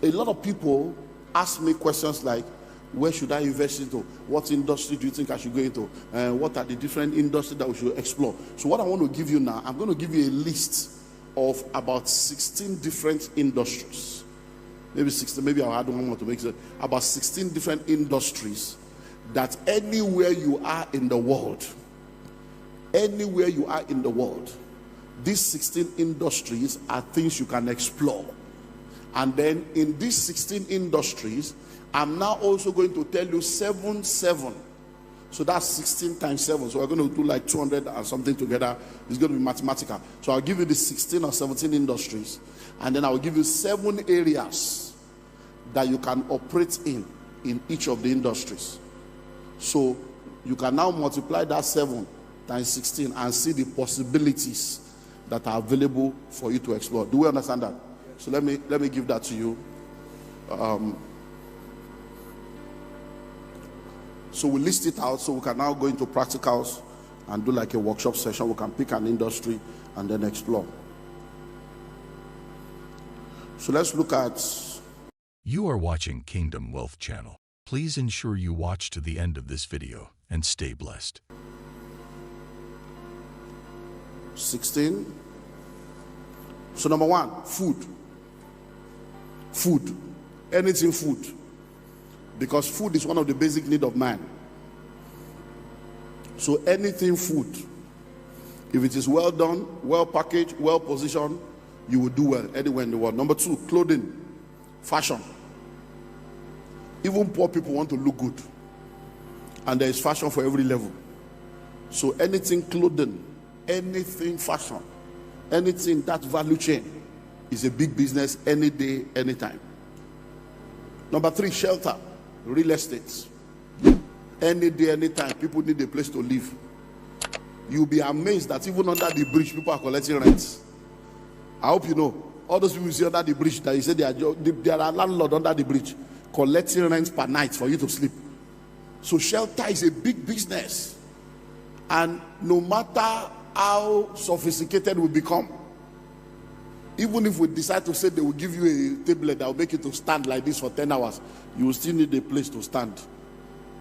A lot of people ask me questions like, where should I invest into? What industry do you think I should go into? What are the different industries that we should explore? So what I want to give you now, I'm going to give you a list of about 16 different industries. Maybe 16, maybe I'll add one more to make it about 16 different industries that anywhere you are in the world, these 16 industries are things you can explore. And then in these 16 industries, I'm now also going to tell you 7. So that's 16 times 7. So we're going to do like 200 and something together. It's going to be mathematical. So I'll give you the 16 or 17 industries. And then I'll give you 7 areas that you can operate in each of the industries. So you can now multiply that 7 times 16 and see the possibilities that are available for you to explore. Do we understand that? So let me give that to you. So we list it out so we can now go into practicals and do like a workshop session. We can pick an industry and then explore. So let's look at... You are watching Kingdom Wealth Channel. Please ensure you watch to the end of this video and stay blessed. 16. So number 1, food. Food. Anything food. Because food is one of the basic needs of man. So anything food, if it is well done, well packaged, well positioned, you will do well anywhere in the world. Number 2, clothing, fashion. Even poor people want to look good, and there is fashion for every level. So anything clothing, anything fashion, anything that value chain is a big business any day, anytime. Number 3, shelter, real estate. Any day, anytime, people need a place to live. You'll be amazed that even under the bridge, people are collecting rents. I hope you know. All those people you see under the bridge, that you say there are landlords under the bridge collecting rents per night for you to sleep. So shelter is a big business. And no matter how sophisticated we become, even if we decide to say they will give you a tablet that will make you to stand like this for 10 hours, you will still need a place to stand.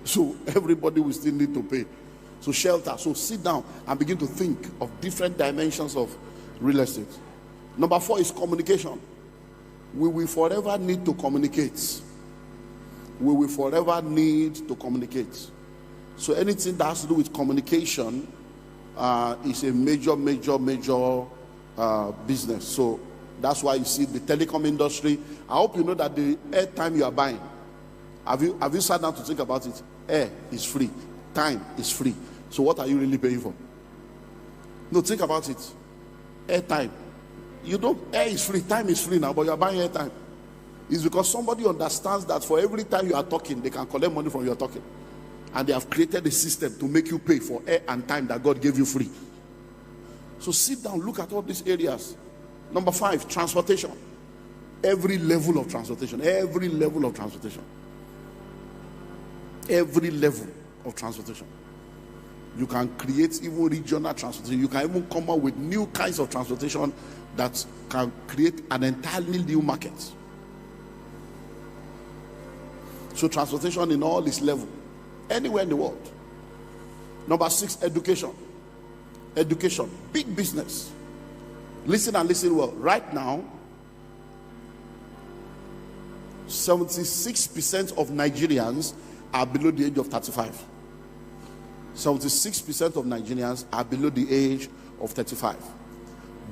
So everybody will still need to pay. So shelter. So sit down and begin to think of different dimensions of real estate. Number 4 is communication. We will forever need to communicate. We will forever need to communicate. So anything that has to do with communication is a major business. So that's why you see the telecom industry. I hope you know that the airtime you are buying, have you sat down to think about it? Air is free, time is free. So what are you really paying for? No, think about it. Airtime. You know, air is free, time is free now, but you are buying airtime. It's because somebody understands that for every time you are talking, they can collect money from your talking. And they have created a system to make you pay for air and time that God gave you free. So sit down, look at all these areas. Number 5, transportation. Every level of transportation. Every level of transportation. Every level of transportation. You can create even regional transportation. You can even come up with new kinds of transportation that can create an entirely new market. So transportation in all its level, anywhere in the world. Number 6, education. Education, big business. Listen and listen well. Right now, 76% of Nigerians are below the age of 35. 76% of Nigerians are below the age of 35.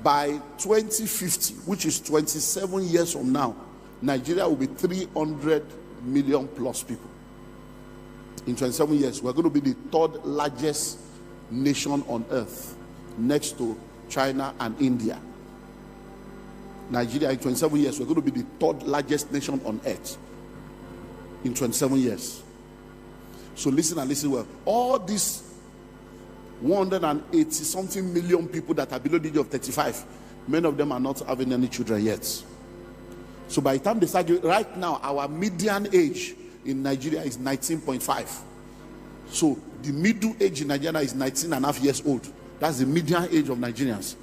By 2050, which is 27 years from now, Nigeria will be 300 million plus people. In 27 years, we're going to be the 3rd largest nation on earth, next to China and India. Nigeria, in 27 years, we're going to be the 3rd largest nation on earth. In 27 years. So listen and listen well. All these 180 something million people that are below the age of 35, many of them are not having any children yet. So by the time they start, right now, our median age in Nigeria is 19.5. So the middle age in Nigeria is 19 and a half years old. That's the median age of Nigerians.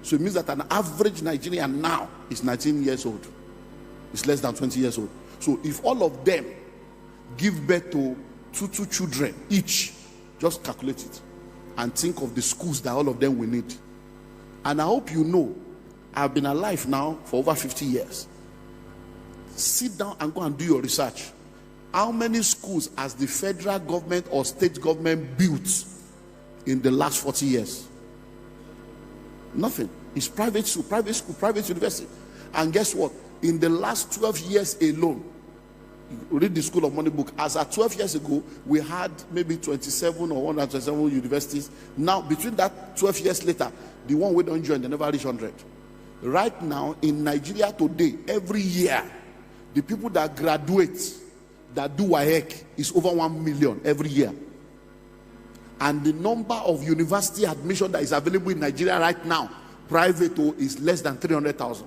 So it means that an average Nigerian now is 19 years old. is less than 20 years old. So if all of them give birth to two children each, just calculate it and think of the schools that all of them will need. And I hope you know, I've been alive now for over 50 years. Sit down and go and do your research. How many schools has the federal government or state government built in the last 40 years? Nothing. It's private school, private university. And guess what? In the last 12 years alone, read the School of Money book. As at 12 years ago, we had maybe 27 or 127 universities. Now, between that 12 years later, the one we don't join, they never reach 100. Right now, in Nigeria today, every year, the people that graduate, that do WAEC, is over 1 million every year. And the number of university admission that is available in Nigeria right now, private, is less than 300,000.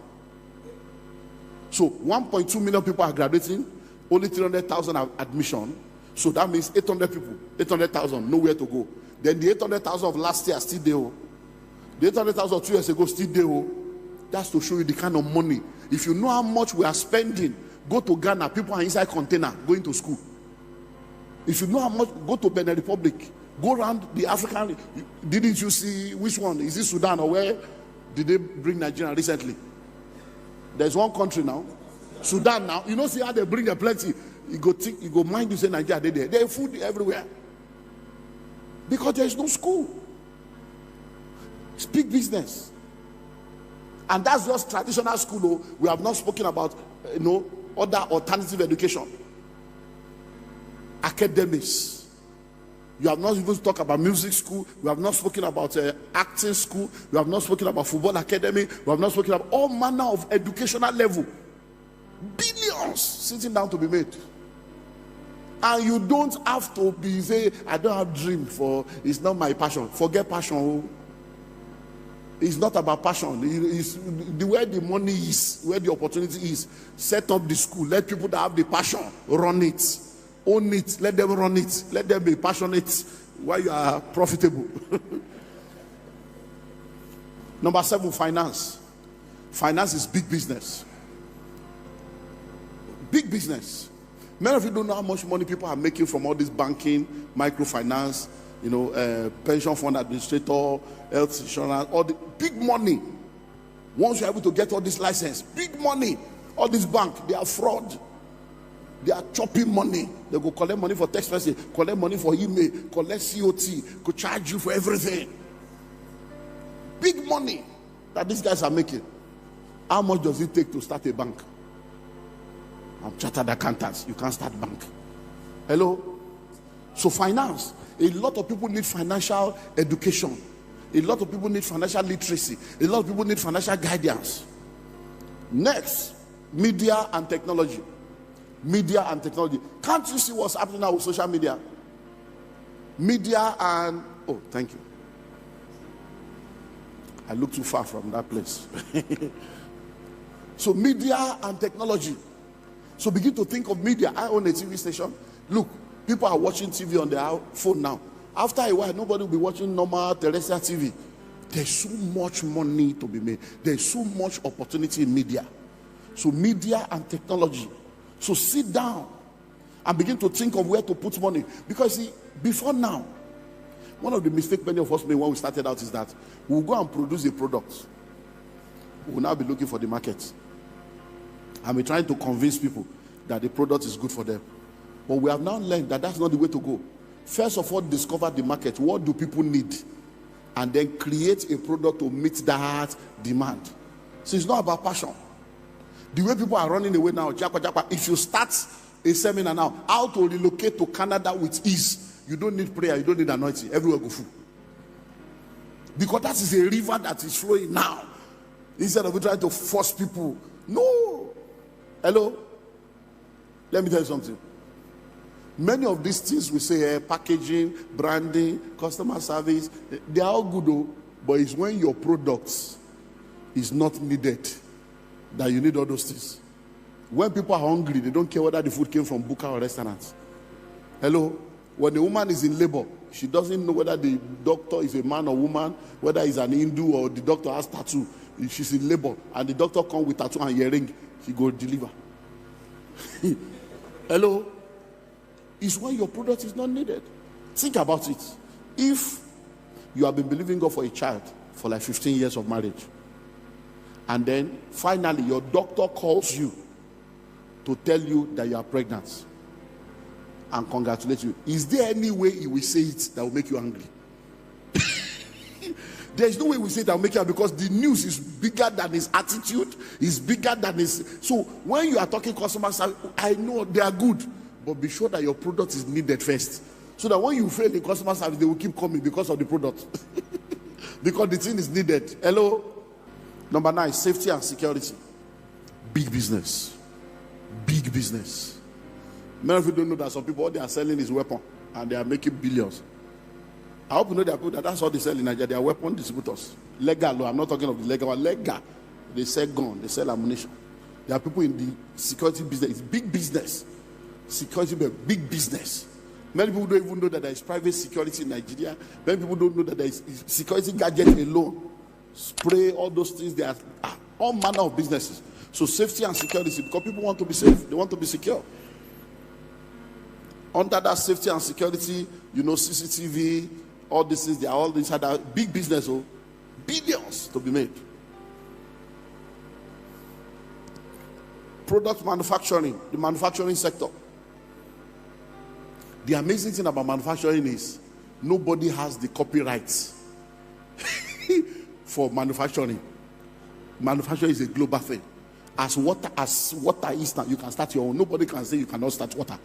So 1.2 million people are graduating, only 300,000 are admission. So that means 800 people, 800,000, nowhere to go. Then the 800,000 of last year still there. The 800,000 of 2 years ago still there. That's to show you the kind of money. If you know how much we are spending, go to Ghana, people are inside container going to school. If you know how much, go to Benin Republic, go around the African. Didn't you see which one? Is it Sudan or where did they bring Nigeria recently? There's one country now, Sudan now. You know, see how they bring a plenty. You go mind you say Nigeria, they there. There's food everywhere. Because there's no school. It's big business. And that's just traditional school. We have not spoken about, other alternative education. Academics. You have not even talked about music school. We have not spoken about acting school. We have not spoken about football academy. We have not spoken about all manner of educational level. Billions sitting down to be made. And you don't have to be say, I don't have dream for, it's not my passion. Forget passion. It's not about passion. It's the where the money is, where the opportunity is. Set up the school. Let people that have the passion run it. Own it. Let them run it. Let them be passionate while you are profitable. Number 7, finance. Finance is big business. Big business. Many of you don't know how much money people are making from all this banking, microfinance, pension fund administrator, health insurance, all the big money. Once you're able to get all this license, big money. All this bank, they are fraud. They are chopping money. They go collect money for text message, collect money for email, collect COT, go charge you for everything. Big money that these guys are making. How much does it take to start a bank? I'm chartered accountants. You can't start bank. Hello? So finance. A lot of people need financial education. A lot of people need financial literacy. A lot of people need financial guidance. Next, media and technology. Media and technology. Can't you see what's happening now with social media? Media and... Oh, thank you. I look too far from that place. So media and technology. So begin to think of media. I own a TV station. Look, people are watching TV on their phone now. After a while, nobody will be watching normal terrestrial TV. There's so much money to be made. There's so much opportunity in media. So media and technology. So sit down and begin to think of where to put money. Because see, before now, one of the mistakes many of us made when we started out is that we'll go and produce a product. We'll now be looking for the market. And we're trying to convince people that the product is good for them. But we have now learned that that's not the way to go. First of all, discover the market. What do people need? And then create a product to meet that demand. So it's not about passion. The way people are running away now, if you start a seminar now, how to relocate to Canada with ease, you don't need prayer, you don't need anointing, everywhere go full. Because that is a river that is flowing now. Instead of trying to force people. No. Hello? Let me tell you something. Many of these things we say, packaging, branding, customer service, they are all good though, but it's when your products is not needed that you need all those things. When people are hungry, they don't care whether the food came from buka or restaurants. Hello? When the woman is in labor, she doesn't know whether the doctor is a man or woman, whether he's an Hindu or the doctor has tattoo. She's in labor and the doctor comes with tattoo and earring, she go deliver. Hello? Is when your product is not needed. Think about it. If you have been believing God for a child for like 15 years of marriage, and then finally your doctor calls you to tell you that you are pregnant and congratulate you, is there any way he will say it that will make you angry? There is no way we say that will make you angry, because the news is bigger than his attitude, is bigger than his. So when you are talking customer service, I know they are good, but be sure that your product is needed first, so that when you fail in customer service, they will keep coming because of the product. Because the thing is needed. Hello? Number 9, safety and security. Big business. Big business. Many of you don't know that some people, all they are selling is weapon, and they are making billions. I hope you know that that's all they sell in Nigeria. They are weapon distributors. Legal, no, I'm not talking of the legal one. Legal. They sell gun, they sell ammunition. There are people in the security business. It's big business. Security, big business. Many people don't even know that there is private security in Nigeria. Many people don't know that there is security gadget alone. Spray, all those things. There are all manner of businesses. So safety and security, because people want to be safe. They want to be secure. Under that safety and security, CCTV, all these things, they are all inside that big business. Oh, billions to be made. Product manufacturing, the manufacturing sector. The amazing thing about manufacturing is nobody has the copyrights for manufacturing. Manufacturing is a global thing. As water is now, you can start your own. Nobody can say you cannot start water.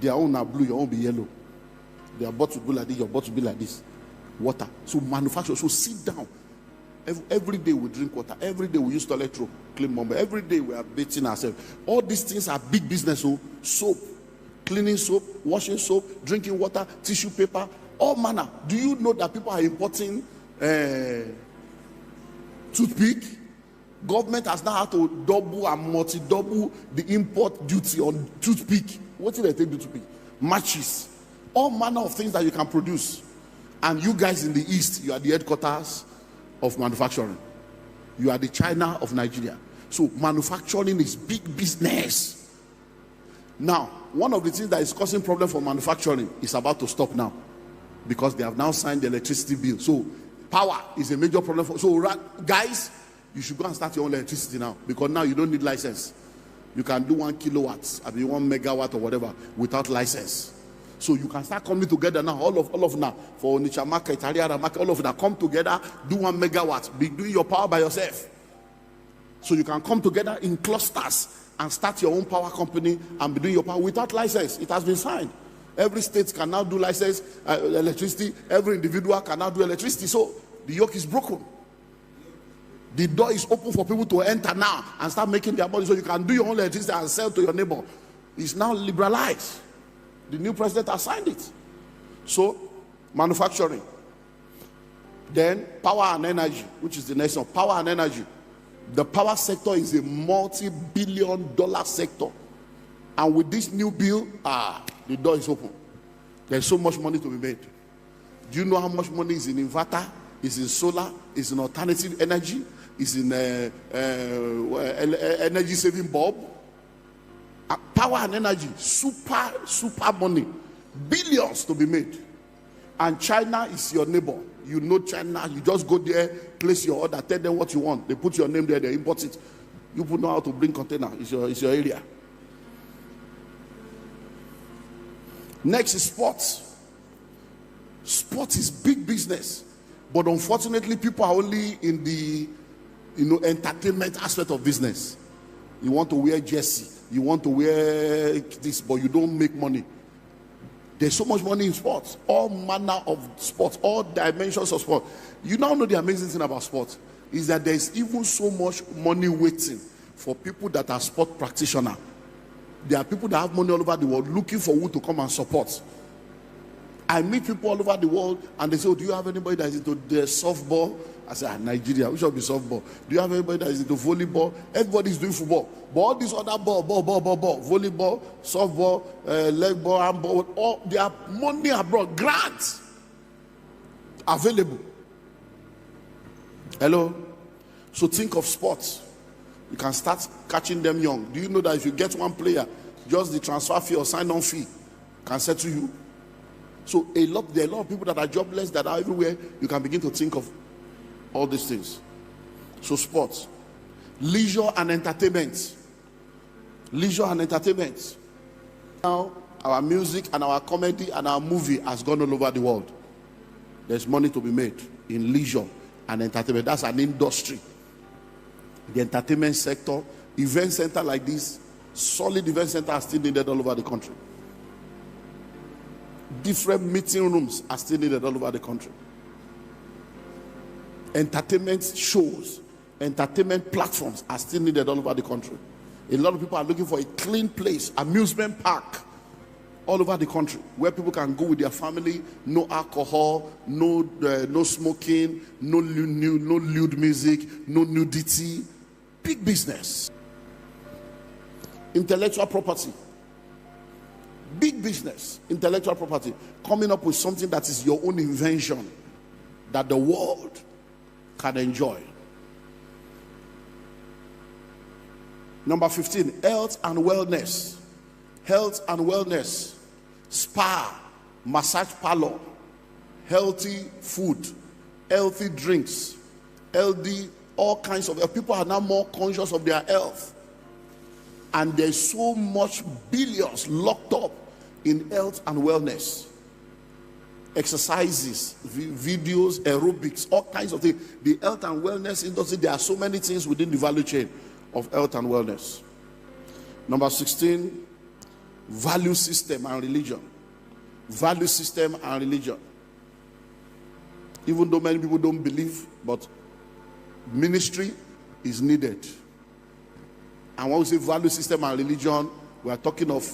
Their own are blue, your own be yellow. Their bottle will be like this, your bottle will be like this. Water. So manufacture. So sit down. Every day we drink water. Every day we use toilet roll, clean mumble. Every day we are bathing ourselves. All these things are big business. So soap, cleaning soap, washing soap, drinking water, tissue paper, all manner. Do you know that people are importing toothpick? Government has now had to double and multi-double the import duty on toothpick. What did they take the toothpick? Matches. All manner of things that you can produce. And you guys in the East, you are the headquarters of manufacturing. You are the China of Nigeria. So manufacturing is big business. Now, one of the things that is causing problem for manufacturing is about to stop now, because they have now signed the electricity bill. So power is a major problem. So guys, you should go and start your own electricity now, because now you don't need license. You can do 1 kilowatt, I mean 1 megawatt or whatever without license. So you can start coming together now, all of now, for Onitsha market, Ariara market, all of that, come together, do 1 megawatt, be doing your power by yourself. So you can come together in clusters and start your own power company and be doing your power without license. It has been signed. Every state can now do license electricity. Every individual can now do electricity. So the yoke is broken. The door is open for people to enter now and start making their money, so you can do your own electricity and sell to your neighbor. It's now liberalized. The new president has signed it. So, manufacturing. Then, power and energy, which is the next one. Power and energy. The power sector is a multi-billion-dollar sector. And with this new bill, the door is open. There's so much money to be made. Do you know how much money is in inverter, is in solar, is in alternative energy, is in energy saving bulb? Power and energy, super money, billions to be made. And China is your neighbor. You know China, you just go there, place your order, tell them what you want. They put your name there, they import it. You put know how to bring container. It's your area. Next is sports. Sports is big business, but unfortunately, people are only in the entertainment aspect of business. You want to wear jersey, you want to wear this, but you don't make money. There's so much money in sports, all manner of sports, all dimensions of sport. You now know the amazing thing about sports is that there's even so much money waiting for people that are sport practitioners. There are people that have money all over the world looking for who to come and support. I meet people all over the world and they say, do you have anybody that is into the softball? I say, Nigeria, we should be softball. Do you have anybody that is into volleyball? Everybody's doing football. But all these other ball, volleyball, softball, leg ball, handball, all their money abroad, grants available. Hello? So think of sports. You can start catching them young. Do you know that if you get one player, just the transfer fee or sign-on fee can settle you? So there are a lot of people that are jobless, that are everywhere. You can begin to think of all these things. So sports, leisure and entertainment. Leisure and entertainment. Now our music and our comedy and our movie has gone all over the world. There's money to be made in leisure and entertainment. That's an industry. The entertainment sector, event center like this, solid event center are still needed all over the country. Different meeting rooms are still needed all over the country. Entertainment shows, entertainment platforms are still needed all over the country. A lot of people are looking for a clean place, amusement park all over the country where people can go with their family, no alcohol, no smoking, no lewd music, no nudity. Big business. Intellectual property. Big business. Intellectual property. Coming up with something that is your own invention that the world can enjoy. Number 15, health and wellness. Health and wellness. Spa, massage parlor, healthy food, healthy drinks, healthy, all kinds of people are now more conscious of their health. And there's so much billions locked up in health and wellness. Exercises, videos, aerobics, all kinds of things. The health and wellness industry, there are so many things within the value chain of health and wellness. Number 16, value system and religion. Value system and religion. Even though many people don't believe, but ministry is needed. And when we say value system and religion, we are talking of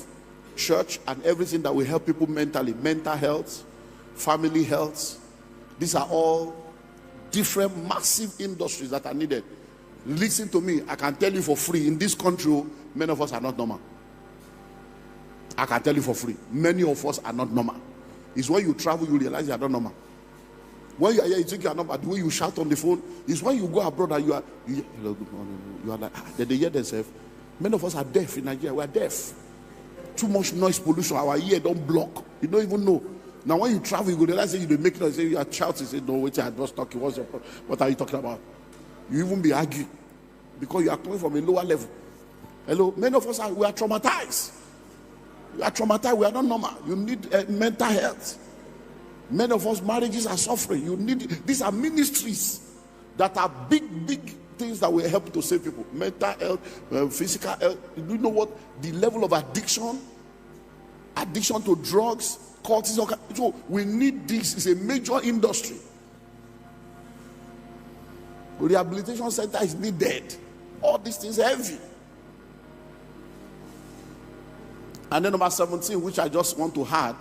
church and everything that will help people mentally, mental health, family health. These are all different massive industries that are needed. Listen to me, I can tell you for free, in this country, many of us are not normal. I can tell you for free, many of us are not normal. It's when you travel, you realize you are not normal. When you are here, you think you are normal. The way you shout on the phone is when you go abroad and you are like, they hear themselves. Many of us are deaf in Nigeria. We are deaf. Too much noise pollution. Our ear don't block. You don't even know. Now when you travel, you realize that you make noise. You are shouting. You say, no, wait, I was talking. What are you talking about? You even be arguing because you are coming from a lower level. Hello, many of us we are traumatized. We are traumatized. We are not normal. You need mental health. Many of us marriages are suffering. You need these are ministries that are big things that will help to save people. Mental health, physical health. Do you know what the level of addiction to drugs, cortisol? So we need this. It's a major industry. Rehabilitation center is needed. All these things are heavy. And then number 17, which I just want to add.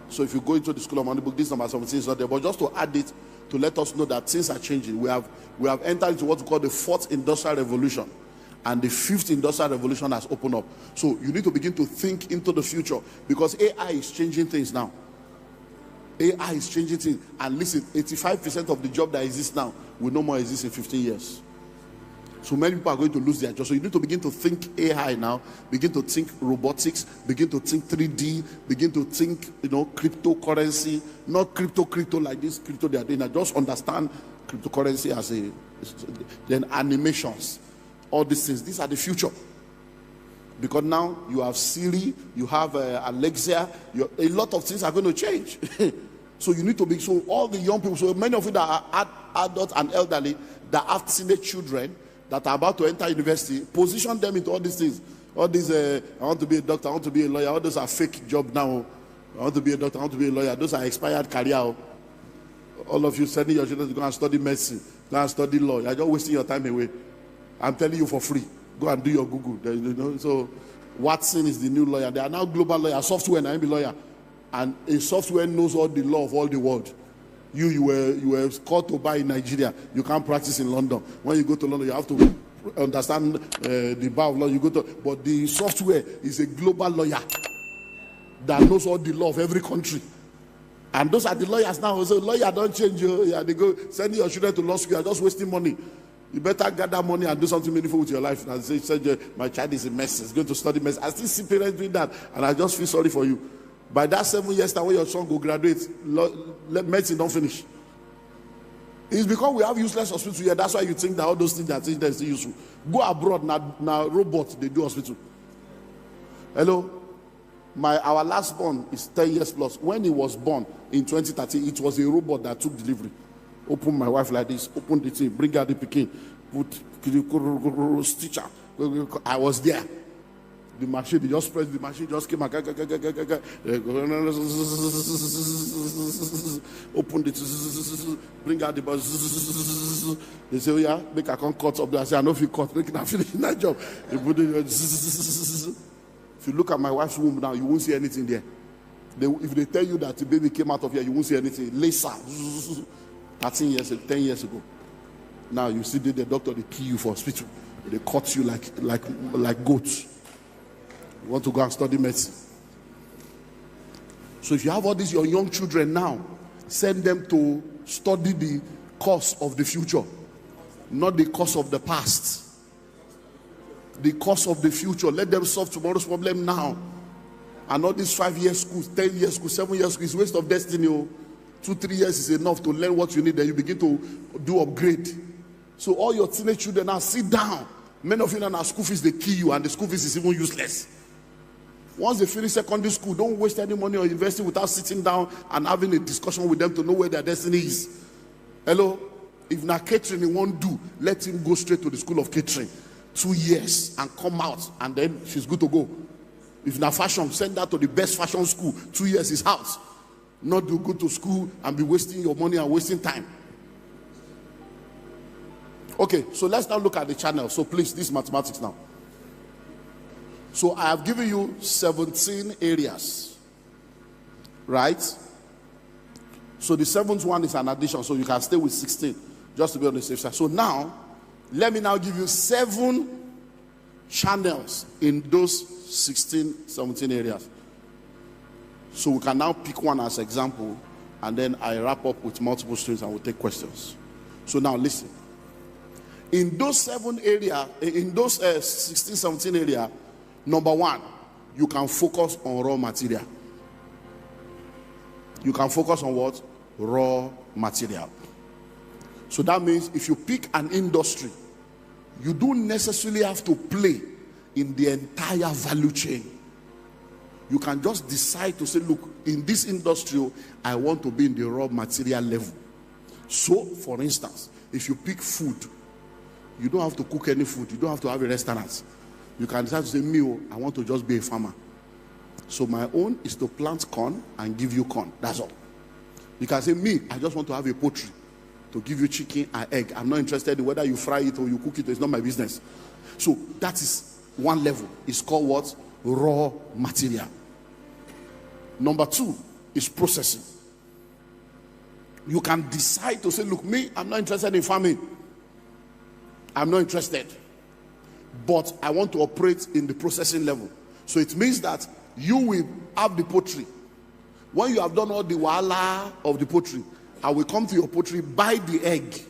So if you go into the School of Money book, this number 17 is not there. But just to add it, to let us know that things are changing. We have entered into what we call the 4th industrial revolution. And the 5th industrial revolution has opened up. So you need to begin to think into the future. Because AI is changing things now. AI is changing things. And listen, 85% of the job that exists now will no more exist in 15 years. So many people are going to lose their job. So you need to begin to think AI now. Begin to think robotics. Begin to think 3D. Begin to think, cryptocurrency. Not crypto like this crypto they are doing. Just understand cryptocurrency as then animations. All these things. These are the future. Because now you have Siri, you have Alexa. A lot of things are going to change. So you need to be. So all the young people. So many of you that are adults and elderly that have teenage children that are about to enter university, position them into all these things. All these, I want to be a doctor, I want to be a lawyer. All those are fake jobs now. I want to be a doctor, I want to be a lawyer. Those are expired career. All of you sending your children to go and study medicine, go and study law. You're just wasting your time away. I'm telling you for free. Go and do your Google. So Watson is the new lawyer. They are now global lawyer, software, and I'm a lawyer. And a software knows all the law of all the world. You were called to buy in Nigeria. You can't practice in London. When you go to London, you have to understand the bar of law. But the software is a global lawyer that knows all the law of every country. And those are the lawyers now. So lawyer don't change you. Yeah, they go sending your children to law school. You're just wasting money. You better gather money and do something meaningful with your life. And say, my child is a mess. He's going to study mess. I still see parents doing that, and I just feel sorry for you. By that 7 years time when your son go graduate, let medicine don't finish. It's because we have useless hospitals here. That's why you think that all those things that are still useful. Go abroad now. Robots they do hospital. Hello. Our last born is 10 years plus. When he was born in 2013, it was a robot that took delivery. Open my wife like this, open the thing, bring out the pikin, put stitcher. I was there. The machine, they just pressed the machine, just came out. Open the, bring out the bus. They say, oh yeah, make a cut up there. I say, I know if you cut, make it finish that job. They put it. If you look at my wife's womb now, you won't see anything there. If they tell you that the baby came out of here, you won't see anything. Laser, 10 years ago. Now you see the doctor, they kill you for hospital. They cut you like goats. You want to go and study medicine. So if you have all these your young children now, send them to study the course of the future, not the course of the past. The course of the future. Let them solve tomorrow's problem now. And all these 5-year schools, 10-year schools, 7-year schools, it's waste of destiny. 2-3 years is enough to learn what you need. Then you begin to do upgrade. So all your teenage children now sit down. Many of you now school fees they kill you, and the school fees is even useless. Once they finish secondary school, don't waste any money on investing without sitting down and having a discussion with them to know where their destiny is. Hello? If now catering he won't do, let him go straight to the school of catering. 2 years and come out, and then she's good to go. If na fashion, send her to the best fashion school. 2 years is out. Not to go to school and be wasting your money and wasting time. Okay, so let's now look at the channel. So please, this is mathematics now. So I have given you 17 areas, right? So the 7th one is an addition, so you can stay with 16 just to be on the safe side. So now let me now give you 7 channels in those 16, 17 areas. So we can now pick one as example, and then I wrap up with multiple streams and we'll take questions. So now listen. In those 7 areas, in those 16, 17 areas, number 1, you can focus on raw material. You can focus on what? Raw material. So that means if you pick an industry, you don't necessarily have to play in the entire value chain. You can just decide to say, look, in this industry, I want to be in the raw material level. So, for instance, if you pick food, you don't have to cook any food. You don't have to have a restaurant. You can decide to say, me, I want to just be a farmer. So my own is to plant corn and give you corn. That's all. You can say, me, I just want to have a poultry to give you chicken and egg. I'm not interested in whether you fry it or you cook it. It's not my business. So that is one level. It's called what? Raw material. Number 2 is processing. You can decide to say, look, me, I'm not interested in farming. I'm not interested. But I want to operate in the processing level. So it means that you will have the poultry. When you have done all the wahala of the poultry, I will come to your poultry, buy the egg.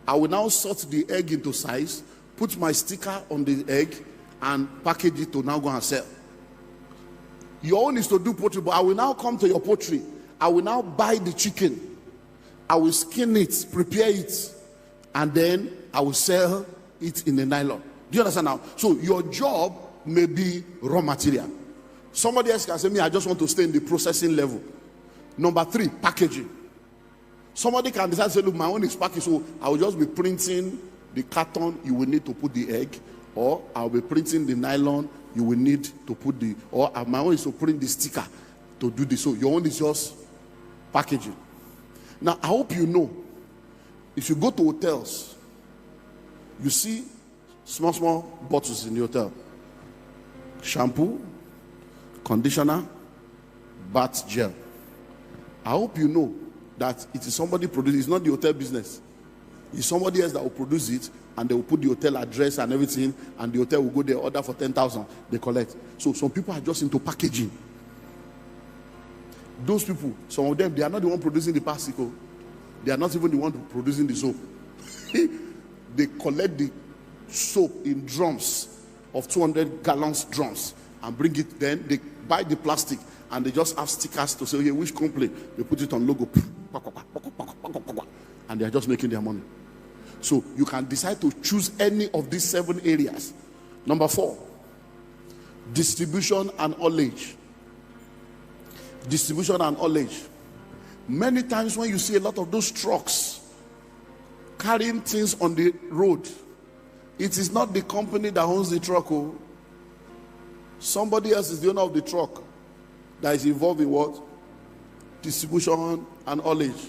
I will now sort the egg into size, put my sticker on the egg, and package it to now go and sell. Your own is to do poultry, but I will now come to your poultry. I will now buy the chicken. I will skin it, prepare it, and then I will sell it in the nylon. Do you understand now? So your job may be raw material. Somebody else can say, me, I just want to stay in the processing level. Number 3, packaging. Somebody can decide to say, look, my own is packaging, so I will just be printing the carton you will need to put the egg, or I'll be printing the nylon you will need to put the, or my own is to print the sticker to do this. So your own is just packaging. Now, I hope you know, if you go to hotels, you see small bottles in the hotel. Shampoo, conditioner, bath gel. I hope you know that it is somebody producing. It's not the hotel business. It's somebody else that will produce it, and they will put the hotel address and everything, and the hotel will go there, order for 10,000, they collect. So some people are just into packaging. Those people, some of them, they are not the one producing the pasico. They are not even the one producing the soap. they collect the soap in drums of 200 gallons drums and bring it. Then they buy the plastic and they just have stickers to say, "Hey, which company?" They put it on logo, and they are just making their money. So you can decide to choose any of these 7 areas. Number 4, distribution and haulage. Distribution and haulage. Many times when you see a lot of those trucks carrying things on the road, it is not the company that owns the truck. Oh. Somebody else is the owner of the truck that is involved in what? Distribution and haulage.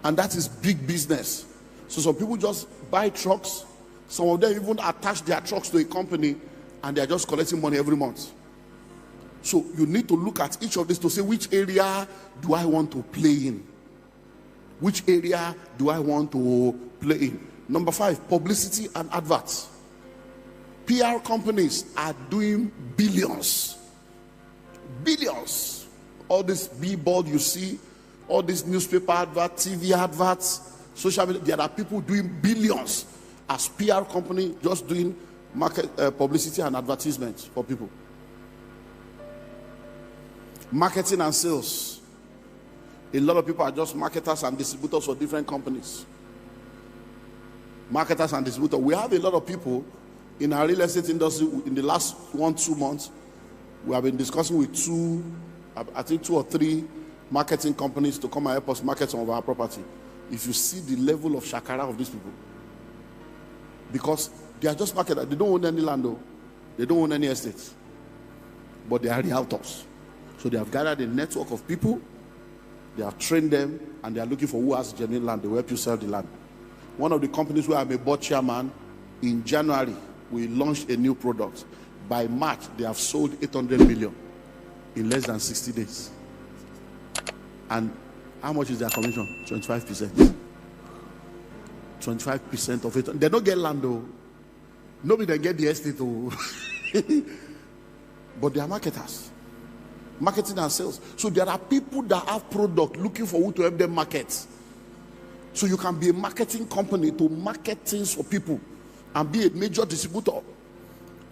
And that is big business. So some people just buy trucks. Some of them even attach their trucks to a company and they are just collecting money every month. So you need to look at each of these to say, which area do I want to play in? Which area do I want to play in? Number 5, publicity and adverts. PR companies are doing billions. Billions. All this billboard you see, all these newspaper adverts, TV adverts, social media, there are people doing billions as PR company just doing market publicity and advertisements for people. Marketing and sales. A lot of people are just marketers and distributors for different companies. Marketers and distributors. We have a lot of people in our real estate industry. In the last 1-2 months, we have been discussing with 2 or 3 marketing companies to come and help us market some of our property. If you see the level of shakara of these people, because they are just marketers. They don't own any land, though. They don't own any estates, but they are realtors. So they have gathered a network of people, they have trained them, and they are looking for who has genuine land. They will help you sell the land. One of the companies where I'm a board chairman, in January, we launched a new product. By March, they have sold 800 million in less than 60 days. And how much is their commission? 25%. 25% of it. They don't get land, though. Nobody can get the estate, though. But they are marketers. Marketing and sales. So there are people that have product looking for who to help them market. So you can be a marketing company to market things for people and be a major distributor.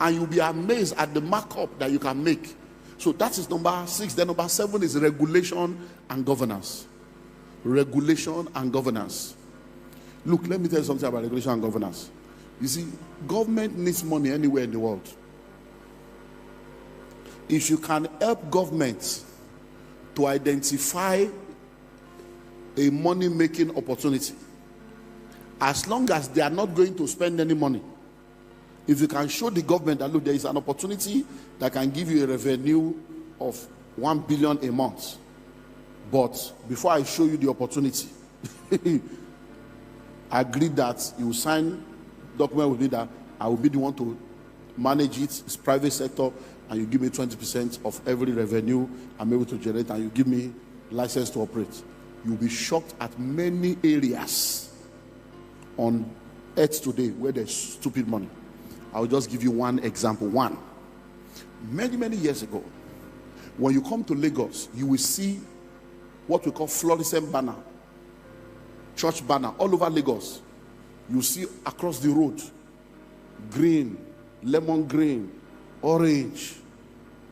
And you'll be amazed at the markup that you can make. So that is number 6. Then number 7 is regulation and governance. Regulation and governance. Look, let me tell you something about regulation and governance. You see, government needs money anywhere in the world. If you can help government to identify a money-making opportunity, as long as they are not going to spend any money, if you can show the government that, look, there is an opportunity that can give you a revenue of 1 billion a month, but before I show you the opportunity, I agree that you will sign document with me that I will be the one to manage it. It's private sector, and you give me 20% of every revenue I'm able to generate, and you give me license to operate. You'll be shocked at many areas on earth today where there's stupid money. I'll just give you one example. Many years ago, when you come to Lagos, you will see what we call fluorescent banner, church banner all over Lagos. You see across the road, green, lemon green, orange,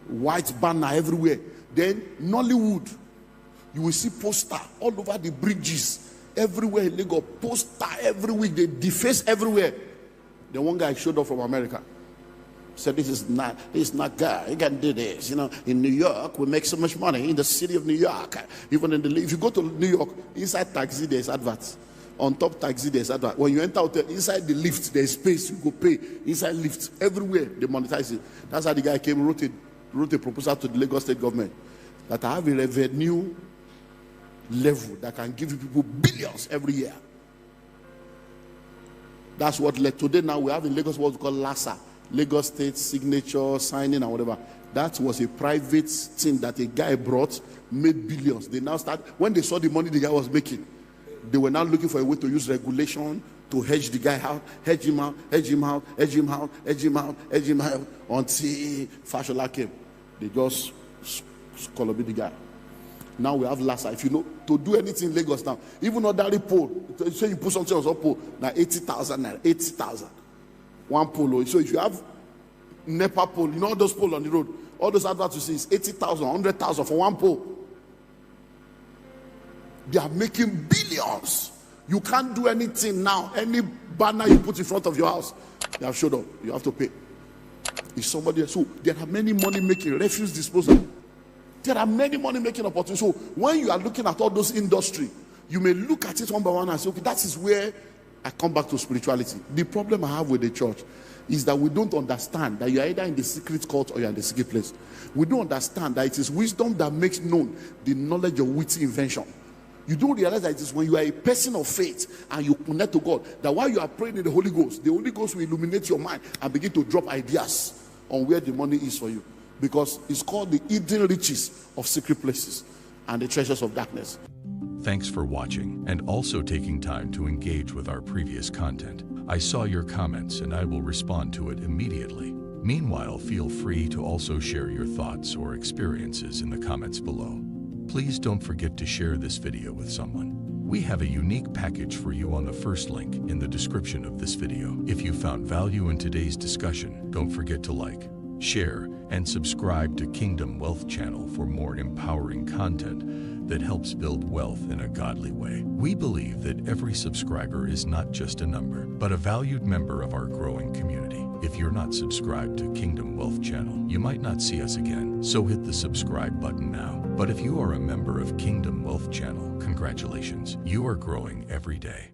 white banner everywhere. Then Nollywood, you will see poster all over the bridges everywhere in Lagos. Poster every week, they deface everywhere. Then one guy showed up from America, said, this is not guy, you can do this. You know, in New York, we make so much money. In the city of New York, even if you go to New York, inside taxi there's adverts. On top taxi there's adverts. When you enter hotel, inside the lift there's space, you go pay. Inside lift, everywhere they monetize it. That's how the guy came, wrote a proposal to the Lagos state government that I have a revenue level that can give you people billions every year. That's what led today. Now we have in Lagos what we call LASA, Lagos State Signature Signing and whatever. That was a private thing that a guy brought, made billions. They now start, when they saw the money the guy was making, they were now looking for a way to use regulation to hedge the guy out, hedge him out, until Fashola came. They just call up the guy. Now we have Lassa. If you know, to do anything in Lagos now, even ordinary pole, say you put something on some pole, now 80,000, 80,000. One pole. So if you have NEPA pole, you know all those poles on the road, all those adverts you see is 80,000, 100,000 for one pole. They are making billions. You can't do anything now. Any banner you put in front of your house, they have showed up. You have to pay. Is somebody else? So there are many money making, refuse disposal. There are many money making opportunities. So when you are looking at all those industry, you may look at it one by one and say, okay, that is where I come back to spirituality. The problem I have with the church is that we don't understand that you are either in the secret court or you are in the secret place. We don't understand that it is wisdom that makes known the knowledge of witty invention. You don't realize that it is when you are a person of faith and you connect to God, that while you are praying in the Holy Ghost will illuminate your mind and begin to drop ideas on where the money is for you. Because it's called the hidden riches of secret places and the treasures of darkness. Thanks for watching and also taking time to engage with our previous content. I saw your comments and I will respond to it immediately. Meanwhile, feel free to also share your thoughts or experiences in the comments below. Please don't forget to share this video with someone. We have a unique package for you on the first link in the description of this video. If you found value in today's discussion, don't forget to like, share, and subscribe to Kingdom Wealth Channel for more empowering content that helps build wealth in a godly way. We believe that every subscriber is not just a number, but a valued member of our growing community. If you're not subscribed to Kingdom Wealth Channel, you might not see us again, so hit the subscribe button now. But if you are a member of Kingdom Wealth Channel, congratulations, you are growing every day.